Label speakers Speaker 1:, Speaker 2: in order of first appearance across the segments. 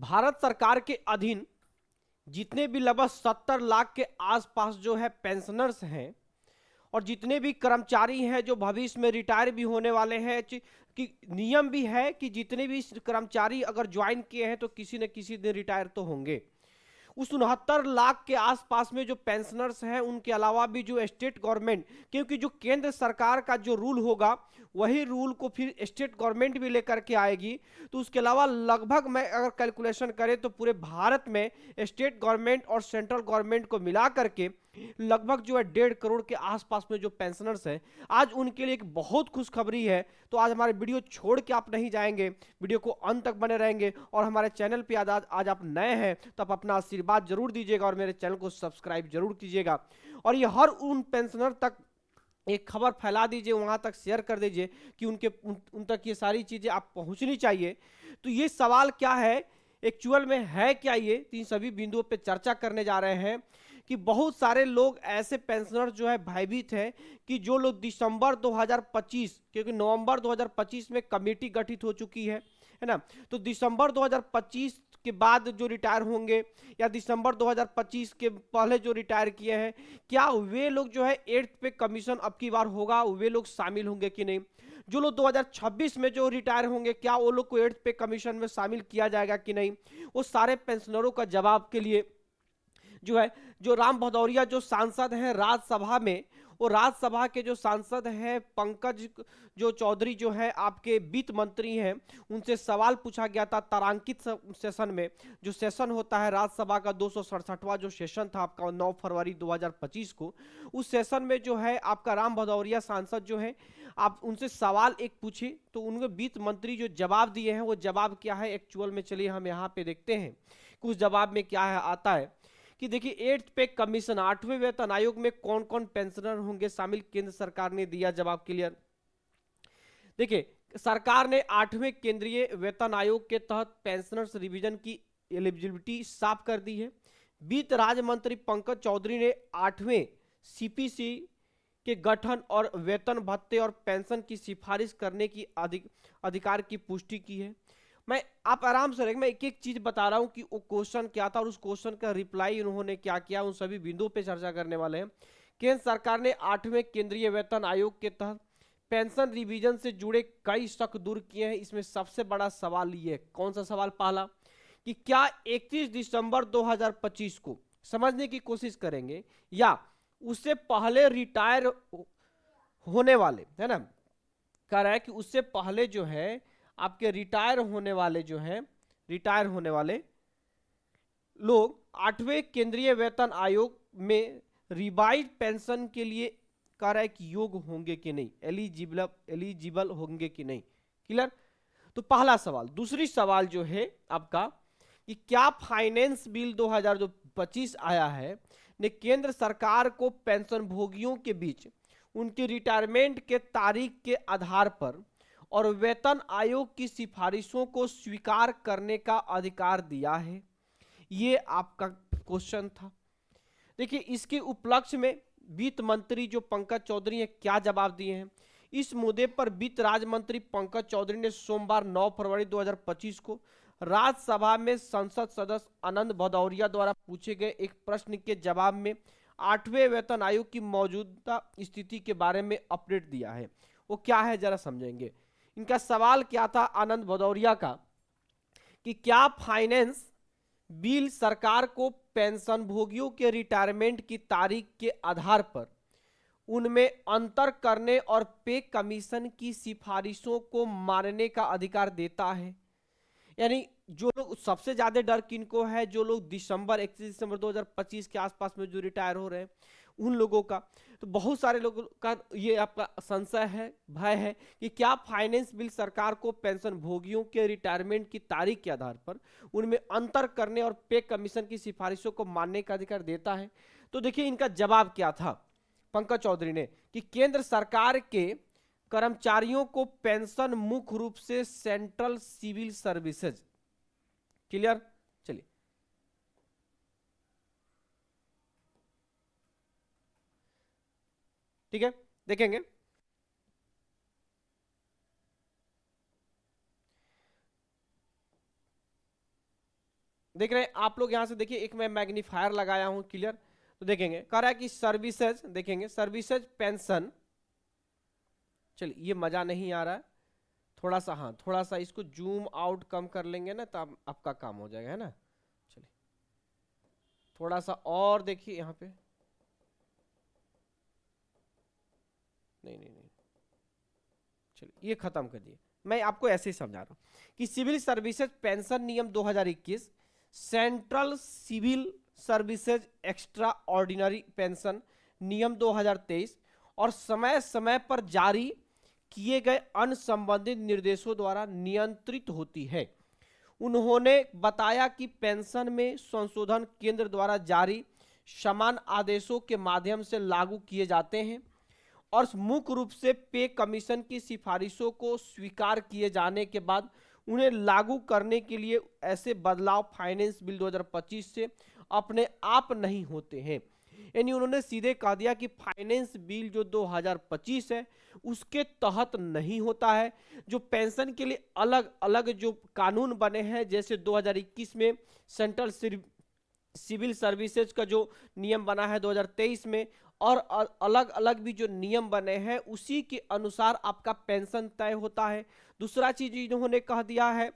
Speaker 1: भारत सरकार के अधीन जितने भी लगभग 70 लाख के आसपास जो है पेंशनर्स हैं और जितने भी कर्मचारी हैं जो भविष्य में रिटायर भी होने वाले हैं, कि नियम भी है कि जितने भी कर्मचारी अगर ज्वाइन किए हैं तो किसी न किसी दिन रिटायर तो होंगे। उस 69 लाख के आसपास में जो पेंशनर्स हैं उनके अलावा भी जो स्टेट गवर्नमेंट, क्योंकि जो केंद्र सरकार का जो रूल होगा वही रूल को फिर स्टेट गवर्नमेंट भी लेकर के आएगी। तो उसके अलावा लगभग मैं अगर कैलकुलेशन करें तो पूरे भारत में स्टेट गवर्नमेंट और सेंट्रल गवर्नमेंट को मिला करके लगभग जो है 1.5 करोड़ के आसपास में जो पेंशनर्स हैं, आज उनके लिए एक बहुत खुशखबरी है। तो आज हमारे वीडियो छोड़ के आप नहीं जाएंगे, वीडियो को अंत तक बने रहेंगे। और हमारे चैनल पे आज आप नए हैं तो आप अपना आशीर्वाद जरूर दीजिएगा और मेरे चैनल को सब्सक्राइब जरूर कीजिएगा। और ये हर उन पेंशनर तक एक खबर फैला दीजिए, वहां तक शेयर कर दीजिए कि उन तक ये सारी चीजें आप पहुंचनी चाहिए। तो ये सवाल क्या है, एक्चुअल में है क्या, ये तीन सभी बिंदुओं पे चर्चा करने जा रहे हैं। कि बहुत सारे लोग ऐसे पेंशनर जो है भयभीत हैं कि जो लोग दिसंबर 2025, क्योंकि नवंबर 2025 में कमेटी गठित हो चुकी है ना, तो दिसंबर 2025 के बाद जो रिटायर होंगे या दिसंबर 2025 के पहले जो रिटायर किए हैं, क्या वे लोग जो है 8th पे कमीशन अब की बार होगा, वे लोग शामिल होंगे कि नहीं। जो लोग 2026 में जो रिटायर होंगे क्या वो लोग को 8th पे कमीशन में शामिल किया जाएगा कि नहीं। वो सारे पेंशनरों का जवाब के लिए जो है, जो राम भदौरिया जो सांसद हैं राज्यसभा में, वो राज्यसभा के जो सांसद हैं पंकज जो चौधरी जो है आपके वित्त मंत्री हैं, उनसे सवाल पूछा गया था तारांकित सेशन में। जो सेशन होता है राज्यसभा का 267वां जो सेशन था आपका 9 फरवरी 2025 को, उस सेशन में जो है आपका राम भदौरिया सांसद जो है, आप उनसे सवाल एक पूछे तो उनके वित्त मंत्री जो जवाब दिए हैं वो जवाब क्या है एक्चुअल में, चलिए हम यहाँ पे देखते हैं कुछ जवाब में क्या है आता है। कि देखिए 8th पे कमीशन 8वें वेतन आयोग में कौन कौन पेंशनर होंगे शामिल, केंद्र सरकार ने दिया जवाब क्लियर। देखिए सरकार ने 8वें केंद्रीय वेतन आयोग के तहत पेंशनर्स रिवीजन की एलिजिबिलिटी साफ कर दी है। वित्त राज्य मंत्री पंकज चौधरी ने 8वें सीपीसी के गठन और वेतन भत्ते और पेंशन की सिफारिश करने की अधिकार की पुष्टि की है। मैं आप आराम से रहेंगे, मैं एक एक चीज बता रहा हूं कि वो क्वेश्चन क्या था और उस क्वेश्चन का रिप्लाई उन्होंने क्या किया, उन सभी बिंदुओं पे चर्चा करने वाले हैं। केंद्र सरकार ने 8वें केंद्रीय वेतन आयोग के तहत पेंशन रिवीजन से जुड़े कई शक दूर किए हैं। इसमें सबसे बड़ा सवाल ये, कौन सा सवाल, पहला कि क्या 31 दिसंबर 2025 को, समझने की कोशिश करेंगे, या उससे पहले रिटायर होने वाले, है ना, कह रहा है कि उससे पहले जो है आपके रिटायर होने वाले जो हैं, रिटायर होने वाले लोग 8वें केंद्रीय वेतन आयोग में रिवाइज पेंशन के लिए कह रहा है कि योग्य होंगे कि नहीं, एलिजिबल होंगे कि नहीं। क्लियर। तो पहला सवाल। दूसरी सवाल जो है आपका कि क्या फाइनेंस बिल 2025 आया है ने केंद्र सरकार को पेंशन भोगियों के बीच उनके रिटायरमेंट के तारीख के आधार पर और वेतन आयोग की सिफारिशों को स्वीकार करने का अधिकार दिया है। ये आपका क्वेश्चन था। देखिए इसके उपलक्ष्य में वित्त मंत्री जो पंकज चौधरी हैं क्या जवाब दिए हैं। इस मुद्दे पर वित्त राज्य मंत्री पंकज चौधरी ने सोमवार 9 फरवरी 2025 को राज्यसभा में संसद सदस्य आनंद भदौरिया द्वारा पूछे गए एक प्रश्न के जवाब में 8वें वेतन आयोग की मौजूदा स्थिति के बारे में अपडेट दिया है। वो क्या है जरा समझेंगे। इनका सवाल क्या था आनंद भदौरिया का, कि क्या फाइनेंस बिल सरकार को पेंशन भोगियों के रिटायरमेंट की तारीख के आधार पर उनमें अंतर करने और पे कमीशन की सिफारिशों को मानने का अधिकार देता है। यानी जो लोग सबसे ज्यादा डर किनको है, जो लोग 31 दिसंबर 2025 के आसपास में जो रिटायर हो रहे हैं उन लोगों का। तो बहुत सारे लोगों का ये आपका संशय है, भय है कि क्या फाइनेंस बिल सरकार को पेंशन भोगियों के रिटायरमेंट की तारीख के आधार पर उनमें अंतर करने और पे कमीशन की सिफारिशों को मानने का अधिकार देता है। तो देखिए इनका जवाब क्या था पंकज चौधरी ने, कि केंद्र सरकार के कर्मचारियों को पेंशन मुख्य रूप से सेंट्रल सिविल सर्विसेज। क्लियर। चलिए ठीक है, देखेंगे। देख रहे हैं आप लोग यहाँ से देखिए, एक मैं मैग्नीफायर लगाया हूं, क्लियर। तो देखेंगे कह रहा है कि सर्विसेज, देखेंगे सर्विसेज पेंशन, चलिए ये मजा नहीं आ रहा है, थोड़ा सा, हाँ थोड़ा सा इसको जूम आउट कम कर लेंगे ना, तब आपका काम हो जाएगा, है ना। चलिए थोड़ा सा और देखिए यहाँ पे, नहीं नहीं नहीं, चलिए ये खत्म कर दिए। मैं आपको ऐसे ही समझा रहा हूं कि सिविल सर्विसेज पेंशन नियम 2021, central civil services extraordinary pension नियम 2023 और समय समय पर जारी किए गए अन्य संबंधित निर्देशों द्वारा नियंत्रित होती है। उन्होंने बताया कि पेंशन में संशोधन केंद्र द्वारा जारी समान आदेशों के माध्यम से लागू किए जाते हैं और मुख्य रूप से पे कमीशन की सिफारिशों को स्वीकार किए जाने के बाद उन्हें लागू करने के लिए ऐसे बदलाव फाइनेंस बिल 2025 से अपने आप नहीं होते हैं। यानी उन्होंने सीधे कह दिया कि फाइनेंस बिल जो 2025 है उसके तहत नहीं होता है। जो पेंशन के लिए अलग अलग जो कानून बने हैं, जैसे 2021 में सेंट्रल सिविल सर्विसेज का जो नियम बना है 2023 में, और अलग अलग भी जो नियम बने हैं उसी के अनुसार आपका पेंशन तय होता है। दूसरा चीज इन्होंने कह दिया है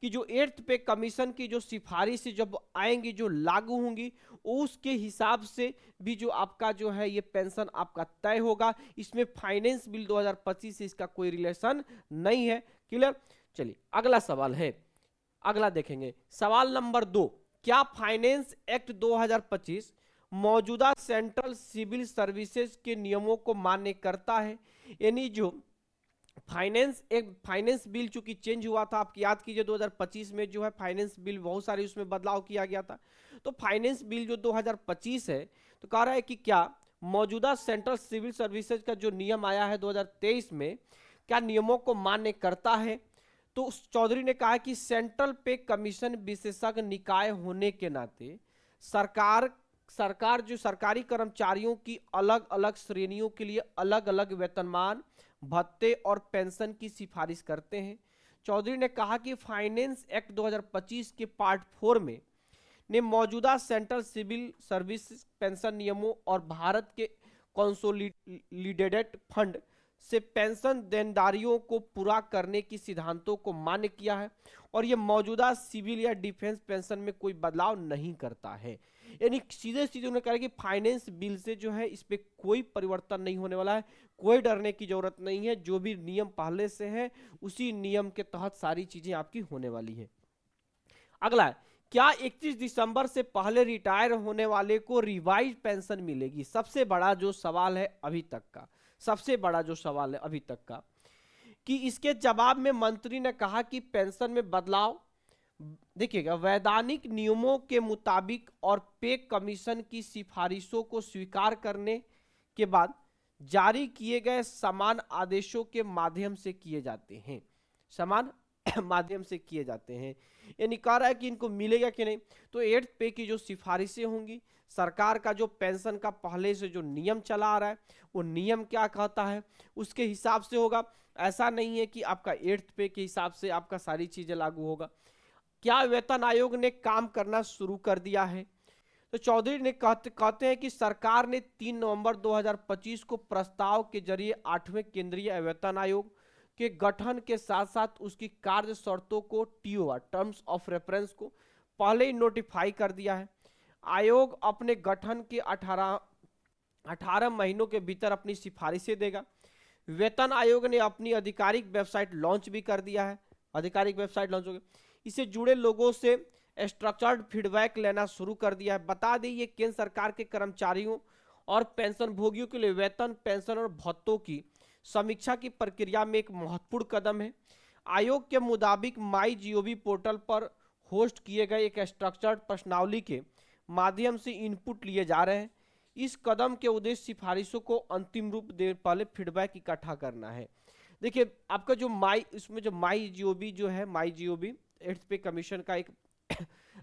Speaker 1: कि जो 8th पे कमीशन की जो सिफारिश जब आएंगी, जो लागू होंगी, उसके हिसाब से भी जो आपका जो है ये पेंशन आपका तय होगा। इसमें फाइनेंस बिल 2025 से इसका कोई रिलेशन नहीं है, क्लियर। चलिए अगला सवाल है, अगला देखेंगे सवाल नंबर 2, क्या फाइनेंस एक्ट 2025 मौजूदा सेंट्रल सिविल सर्विसेज के नियमों को मान्य करता है। यानी जो फाइनेंस बिल चूंकि चेंज हुआ था, आप याद कीजिए 2025 में जो है फाइनेंस बिल बहुत सारे उसमें बदलाव किया गया था। तो फाइनेंस बिल जो 2025 है, तो कह रहा है कि क्या मौजूदा सेंट्रल सिविल सर्विसेज का जो नियम आया है 2023 में, क्या नियमों को मान्य करता है। तो चौधरी ने कहा कि सेंट्रल पे कमीशन विशेषज्ञ निकाय होने के नाते सरकार जो सरकारी कर्मचारियों की अलग अलग श्रेणियों के लिए अलग अलग वेतनमान, भत्ते और पेंशन की सिफारिश करते हैं। चौधरी ने कहा कि फाइनेंस एक्ट 2025 के पार्ट 4 में ने मौजूदा सेंट्रल सिविल सर्विस पेंशन नियमों और भारत के कंसोलिडेटेड फंड से पेंशन देनदारियों को पूरा करने की सिद्धांतों को मान्य किया है और यह मौजूदा सिविल या डिफेंस पेंशन में कोई बदलाव नहीं करता है। यानी सीधे सीधे उन्होंने कहा कि फाइनेंस बिल से जो है इस पे कोई परिवर्तन नहीं होने वाला है, कोई डरने की जरूरत नहीं है। जो भी नियम पहले से है उसी नियम के तहत सारी चीजें आपकी होने वाली है। अगला है, क्या 31 दिसंबर से पहले रिटायर होने वाले को रिवाइज पेंशन मिलेगी। सबसे बड़ा जो सवाल है अभी तक का, सबसे बड़ा जो सवाल है अभी तक का, कि इसके जवाब में मंत्री ने कहा कि पेंशन में बदलाव देखिएगा वैधानिक नियमों के मुताबिक और पे कमीशन की सिफारिशों को स्वीकार करने के बाद जारी किए गए समान आदेशों के माध्यम से किए जाते हैं, समान माध्यम से किए जाते हैं। यानी कह रहा है कि इनको मिलेगा कि नहीं। तो 8th पे की जो सिफारिशें होंगी, सरकार का जो पेंशन का पहले से जो नियम चला आ रहा है वो नियम क्या कहता है उसके हिसाब से होगा। ऐसा नहीं है कि आपका 8th पे के हिसाब से आपका सारी चीजें लागू होगा। क्या वेतन आयोग ने काम करना शुरू कर दिया है। तो चौधरी ने कहते हैं कि सरकार ने 3 नवंबर 2025 को प्रस्ताव के जरिए 8वें केंद्रीय वेतन आयोग के गठन के साथ साथ उसकी कार्य शर्तों को टीओआर टर्म्स ऑफ रेफरेंस को पहले ही नोटिफाई कर दिया है। आयोग अपने गठन के 18 महीनों के भीतर अपनी सिफारिशें देगा। वेतन आयोग ने अपनी आधिकारिक वेबसाइट लॉन्च भी कर दिया है, आधिकारिक वेबसाइट लॉन्च हो गई। इससे जुड़े लोगों से स्ट्रक्चर्ड फीडबैक लेना शुरू कर दिया है। बता दें ये केंद्र सरकार के कर्मचारियों और पेंशन भोगियों के लिए वेतन, पेंशन और भत्तों की समीक्षा की प्रक्रिया में एक महत्वपूर्ण कदम है। आयोग के मुताबिक माई जीओवी पोर्टल पर होस्ट किए गए एक स्ट्रक्चर्ड प्रश्नावली के माध्यम से इनपुट लिए जा रहे हैं। इस कदम के उद्देश्य सिफारिशों को अंतिम रूप देने पहले फीडबैक इकट्ठा करना है। देखिए आपका जो इसमें जो माई जीओवी जो है, माई जीओवी 8th पे कमीशन का एक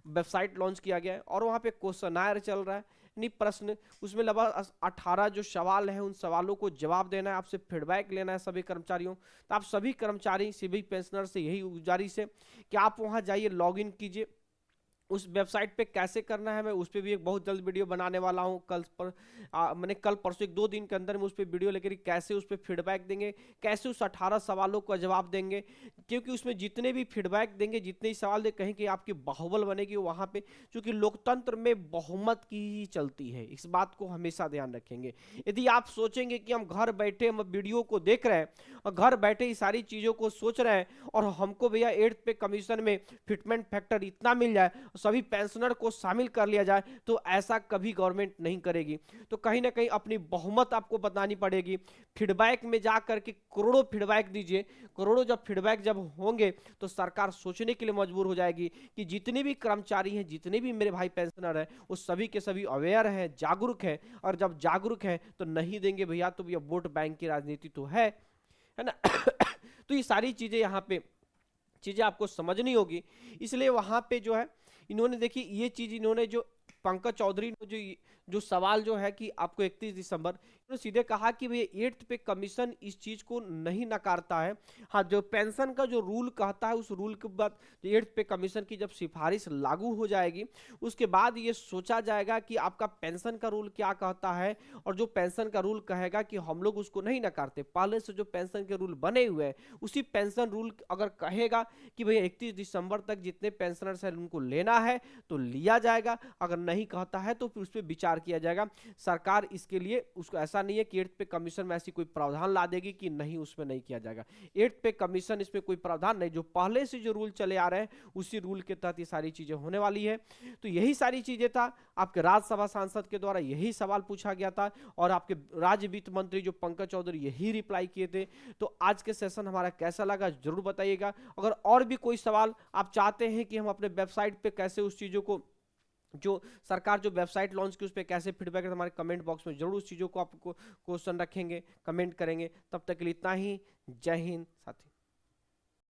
Speaker 1: वेबसाइट लॉन्च किया गया है और वहाँ पे क्वेश्चनायर चल रहा है, यानी प्रश्न, उसमें लगभग 18 जो सवाल है उन सवालों को जवाब देना है, आपसे फीडबैक लेना है सभी कर्मचारियों। तो आप सभी कर्मचारी सिविल पेंशनर से यही गुजारिश है कि आप वहाँ जाइए, लॉगिन कीजिए उस वेबसाइट पे कैसे करना है मैं उस पे भी एक बहुत जल्द वीडियो बनाने वाला हूँ। कल पर मैंने कल परसों 1-2 दिन के अंदर में उस पे वीडियो लेकर कैसे उस पे फीडबैक देंगे, कैसे उस 18 सवालों का जवाब देंगे, क्योंकि उसमें जितने भी फीडबैक देंगे, जितने ही सवाल दे, कहीं कि आपकी बाहुबल बनेगी वहाँ पे, क्योंकि लोकतंत्र में बहुमत की ही चलती है, इस बात को हमेशा ध्यान रखेंगे। यदि आप सोचेंगे कि हम घर बैठे हम वीडियो को देख रहे हैं और घर बैठे ही सारी चीज़ों को सोच रहे हैं और हमको भैया 8th पे कमीशन में फिटमेंट फैक्टर इतना मिल जाए, सभी पेंशनर को शामिल कर लिया जाए, तो ऐसा कभी गवर्नमेंट नहीं करेगी। तो कहीं ना कहीं अपनी बहुमत आपको बतानी पड़ेगी। फीडबैक में जा करके करोड़ों फीडबैक दीजिए। करोड़ों जब फीडबैक जब होंगे तो सरकार सोचने के लिए मजबूर हो जाएगी कि जितने भी कर्मचारी हैं, जितने भी मेरे भाई पेंशनर हैं, वो सभी के सभी अवेयर हैं, जागरूक हैं। और जब जागरूक हैं तो नहीं देंगे भैया, तो भैया वोट बैंक की राजनीति तो है ना। तो ये सारी चीजें यहाँ पे चीजें आपको समझनी होगी। इसलिए वहां पे जो है इन्होंने देखी ये चीज, इन्होंने जो पंकज चौधरी ने जो सवाल जो है कि आपको 31 दिसंबर, इन्होंने सीधे कहा कि भाई 8th पे कमीशन इस चीज को नहीं नकारता है। हाँ, जो पेंशन का जो रूल कहता है उस रूल के बाद 8th पे कमीशन की जब सिफारिश लागू हो जाएगी उसके बाद ये सोचा जाएगा कि आपका पेंशन का रूल क्या कहता है, और जो पेंशन का रूल कहेगा कि हम लोग उसको नहीं नकारते, पहले से जो पेंशन के रूल बने हुए हैं उसी पेंशन रूल अगर कहेगा कि भैया 31 दिसंबर तक जितने पेंशनर्स हैं उनको लेना है तो लिया जाएगा, अगर नहीं कहता है तो फिर उस पर विचार किया जाएगा। सरकार इसके लिए उसको ऐसा नहीं है कि 8th पे कमीशन में ऐसी कोई प्रावधान ला देगी कि नहीं उसमें नहीं किया जाएगा। 8th पे कमीशन इसमें कोई प्रावधान नहीं, जो पहले से जो रूल चले आ रहे हैं उसी रूल के तहत ये सारी चीजें होने वाली है। तो यही सारी चीजें था, आपके राज्यसभा सांसद के द्वारा यही सवाल पूछा गया था और आपके राज्य वित्त मंत्री जो पंकज चौधरी यही रिप्लाई किए थे। तो आज के सेशन हमारा कैसा लगा जरूर बताइएगा। अगर और भी कोई सवाल आप चाहते हैं कि हम अपने वेबसाइट पे कैसे उस चीज़ों को, जो सरकार जो वेबसाइट लॉन्च की उस पर कैसे फीडबैक है, हमारे कमेंट बॉक्स में जरूर उस चीज़ों को आपको क्वेश्चन रखेंगे, कमेंट करेंगे। तब तक के लिए इतना ही। जय हिंद साथी।